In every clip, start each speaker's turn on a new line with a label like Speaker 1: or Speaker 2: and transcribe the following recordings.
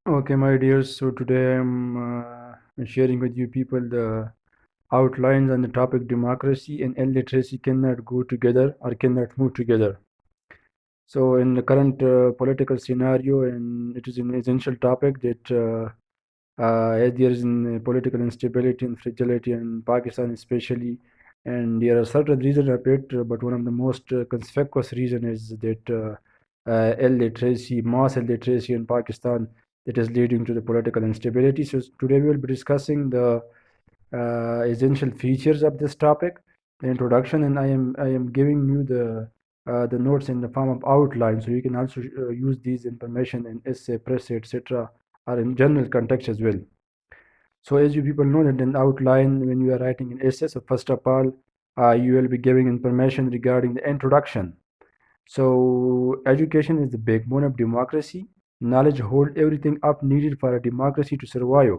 Speaker 1: Okay, my dears. So today sharing with you people the outlines on the topic democracy and illiteracy cannot go together or cannot move together. So in the current political scenario, and it is an essential topic that as there is political instability and fragility in Pakistan especially, and there are certain reasons of it, but one of the most conspicuous reason is that illiteracy, mass illiteracy in Pakistan that is leading to the political instability. So today we will be discussing the essential features of this topic, the introduction, and I am giving you the notes in the form of outline, so you can also use these information in essay, press, etc., or in general context as well. So as you people know that in outline when you are writing an essay, so first of all, you will be giving information regarding the introduction. So education is the backbone of democracy. Knowledge holds everything up needed for a democracy to survive.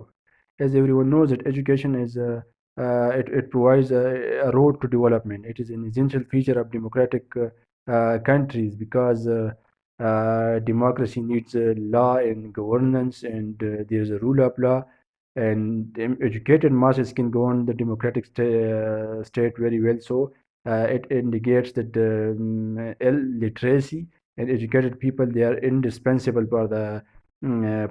Speaker 1: As everyone knows that education is it provides a road to development. It is an essential feature of democratic countries because democracy needs law and governance, and there is a rule of law, and educated masses can govern the democratic state very well. So it indicates that illiteracy and educated people, they are indispensable for the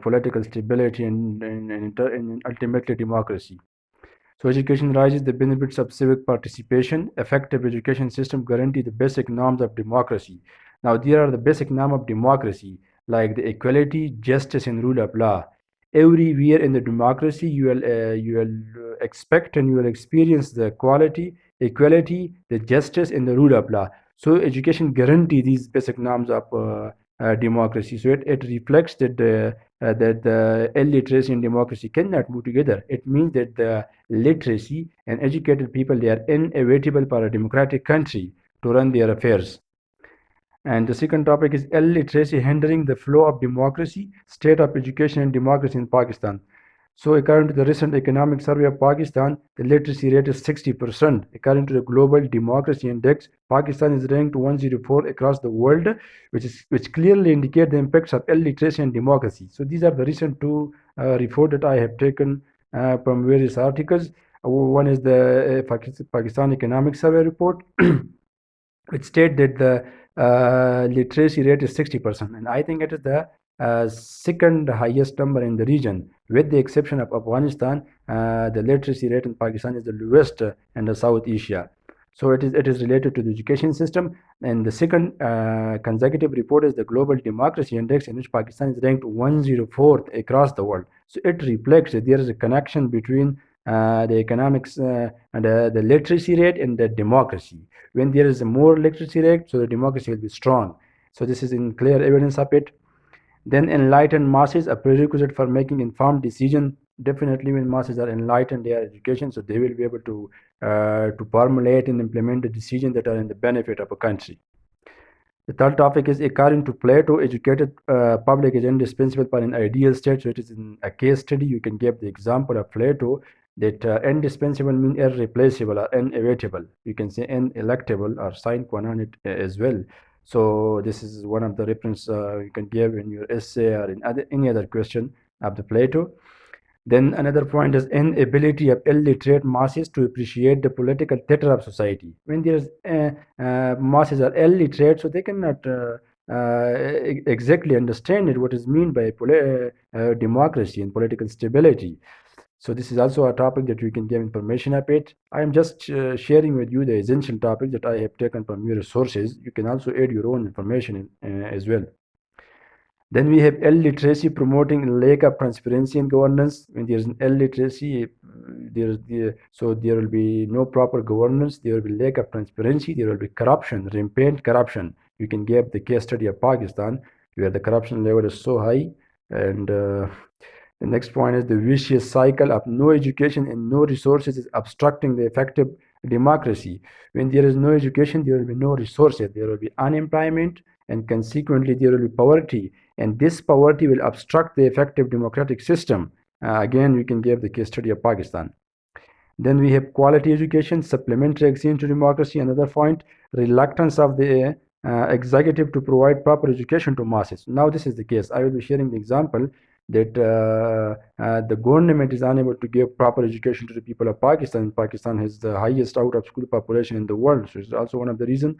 Speaker 1: political stability and ultimately democracy. So education rises the benefits of civic participation. Effective education system guarantee the basic norms of democracy. Now there are the basic norms of democracy like the equality, justice, and rule of law. Everywhere in the democracy, you will expect and you will experience the quality, equality, the justice, and the rule of law. So education guarantee these basic norms of democracy. So it reflects that the illiteracy and democracy cannot move together. It means that the literacy and educated people, they are inevitable for a democratic country to run their affairs. And the second topic is illiteracy hindering the flow of democracy, state of education and democracy in Pakistan. So according to the recent economic survey of Pakistan, the literacy rate is 60%. According to the Global Democracy Index, Pakistan is ranked 104 across the world, which clearly indicate the impacts of illiteracy and democracy. So these are the recent two reports that I have taken from various articles. One is the Pakistan Economic Survey report, which state that the literacy rate is 60%, and I think it is the second highest number in the region, with the exception of Afghanistan. The literacy rate in Pakistan is the lowest in the South Asia. So it is related to the education system. And the second consecutive report is the Global Democracy Index, in which Pakistan is ranked 104th across the world. So it reflects that there is a connection between the economics and the literacy rate and the democracy. When there is a more literacy rate, so the democracy will be strong. So this is in clear evidence of it. Then enlightened masses, a prerequisite for making informed decision. Definitely, when masses are enlightened, they are education, so they will be able to formulate and implement the decisions that are in the benefit of a country. The third topic is, according to Plato, educated public is indispensable for an ideal state. So it is in a case study. You can give the example of Plato that indispensable means irreplaceable or inevitable. You can say inelectable or sine qua non as well. So this is one of the reference you can give in your essay or in any other question of the Plato. Then another point is inability of illiterate masses to appreciate the political theater of society. When there's masses are illiterate, so they cannot exactly understand it, what is meant by democracy and political stability. So this is also a topic that you can give information of it. I am just sharing with you the essential topic that I have taken from your sources. You can also add your own information as well. Then we have illiteracy promoting lack of transparency and governance. When there's an illiteracy, so there will be no proper governance. There will be lack of transparency. There will be corruption, rampant corruption. You can give the case study of Pakistan, where the corruption level is so high. And the next point is the vicious cycle of no education and no resources is obstructing the effective democracy. When there is no education, there will be no resources. There will be unemployment, and consequently there will be poverty, and this poverty will obstruct the effective democratic system. Again, we can give the case study of Pakistan. Then we have quality education, supplementary access to democracy. Another point, reluctance of the executive to provide proper education to masses. Now this is the case. I will be sharing the example that the government is unable to give proper education to the people of Pakistan. Pakistan has the highest out-of-school population in the world, so it's also one of the reasons.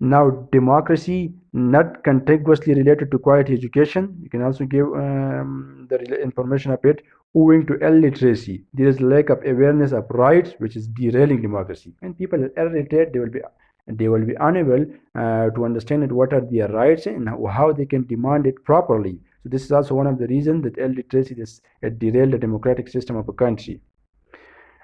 Speaker 1: Now, democracy not contiguously related to quality education. You can also give the information of it. Owing to illiteracy, there is lack of awareness of rights, which is derailing democracy. When people are illiterate, they will be unable to understand what are their rights and how they can demand it properly. So this is also one of the reasons that illiteracy is derail the democratic system of a country.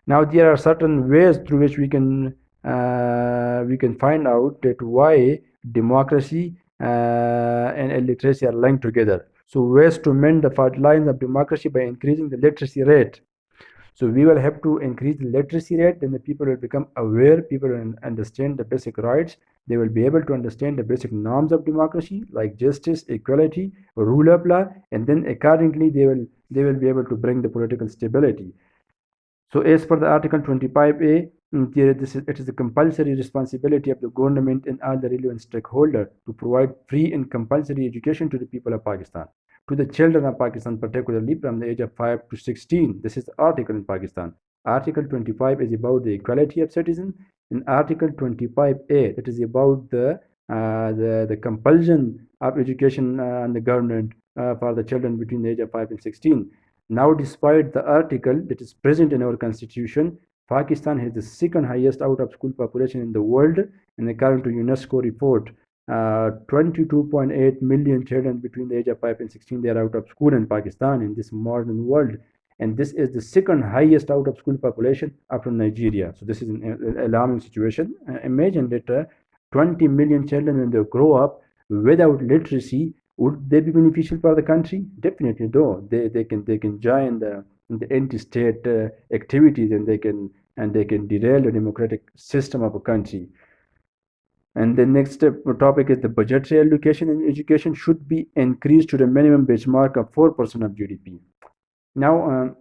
Speaker 1: Now there are certain ways through which we can find out that why democracy and illiteracy are linked together. So ways to mend the fault lines of democracy by increasing the literacy rate. So we will have to increase the literacy rate, then the people will become aware, people will understand the basic rights, they will be able to understand the basic norms of democracy like justice, equality, rule of law, and then accordingly they will be able to bring the political stability. So as per the Article 25A, it is the compulsory responsibility of the government and all the relevant stakeholders to provide free and compulsory education to the people of Pakistan, to the children of Pakistan, particularly from the age of 5 to 16. This is the article in Pakistan. Article 25 is about the equality of citizens. In Article 25A, it is about the compulsion of education on the government for the children between the age of 5 and 16. Now, despite the article that is present in our constitution, Pakistan has the second highest out-of-school population in the world, and according to UNESCO report, 22.8 million children between the age of 5 and 16 they are out of school in Pakistan in this modern world, and this is the second highest out-of-school population after Nigeria. So this is an alarming situation. Imagine that 20 million children, when they grow up without literacy, would they be beneficial for the country? Definitely, though. They can join the anti-state activities, and they can derail the democratic system of a country. And the next topic is the budgetary allocation in education should be increased to the minimum benchmark of 4% of GDP. Now,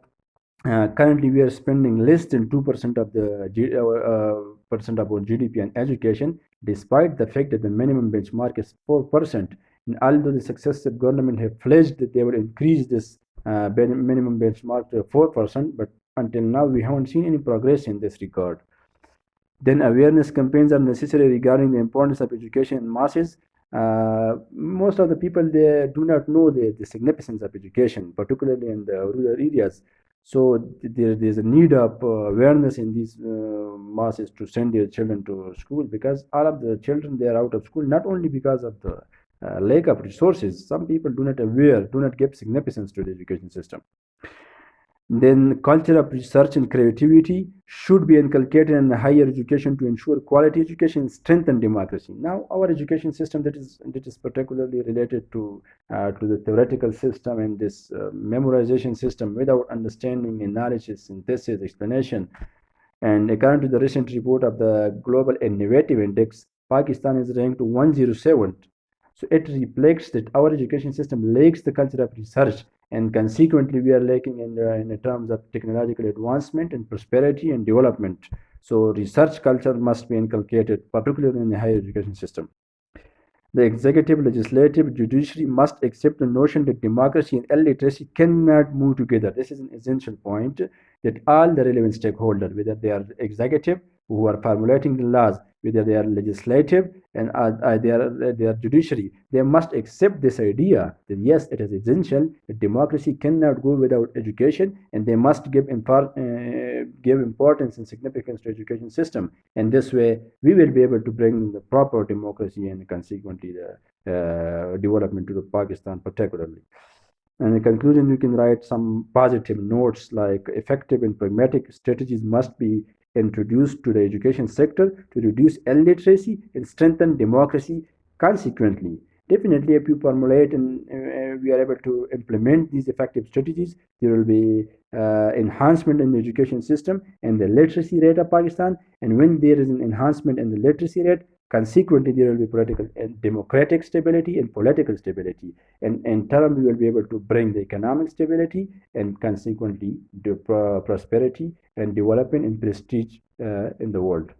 Speaker 1: currently we are spending less than 2% of the percent of our GDP on education, despite the fact that the minimum benchmark is 4%. And although the successive government have pledged that they will increase this minimum benchmark to 4%, but until now we haven't seen any progress in this regard. Then awareness campaigns are necessary regarding the importance of education in masses. Most of the people they do not know the significance of education, particularly in the rural areas. So there's a need of awareness in these masses to send their children to school, because all of the children they are out of school not only because of the lack of resources. Some people do not give significance to the education system. Then culture of research and creativity should be inculcated in higher education to ensure quality education and strengthen democracy. Now, our education system that is particularly related to the theoretical system and this memorization system without understanding, analysis, synthesis, explanation. And according to the recent report of the Global Innovative Index, Pakistan is ranked 107th. So it reflects that our education system lacks the culture of research, and consequently we are lacking in terms of technological advancement and prosperity and development. So research culture must be inculcated, particularly in the higher education system. The executive, legislative, judiciary must accept the notion that democracy and illiteracy cannot move together. This is an essential point, that all the relevant stakeholders, whether they are executive who are formulating the laws, whether they are legislative and they are judiciary, they must accept this idea that yes, it is essential that democracy cannot go without education, and they must give importance and significance to education system. And this way, we will be able to bring the proper democracy and consequently the development to the Pakistan particularly. And in conclusion, you can write some positive notes like effective and pragmatic strategies must be introduced to the education sector to reduce illiteracy and strengthen democracy consequently. Definitely, if you formulate and we are able to implement these effective strategies, there will be enhancement in the education system and the literacy rate of Pakistan. And when there is an enhancement in the literacy rate, consequently, there will be political and democratic stability and political stability. And in turn, we will be able to bring the economic stability and consequently the prosperity and development and prestige in the world.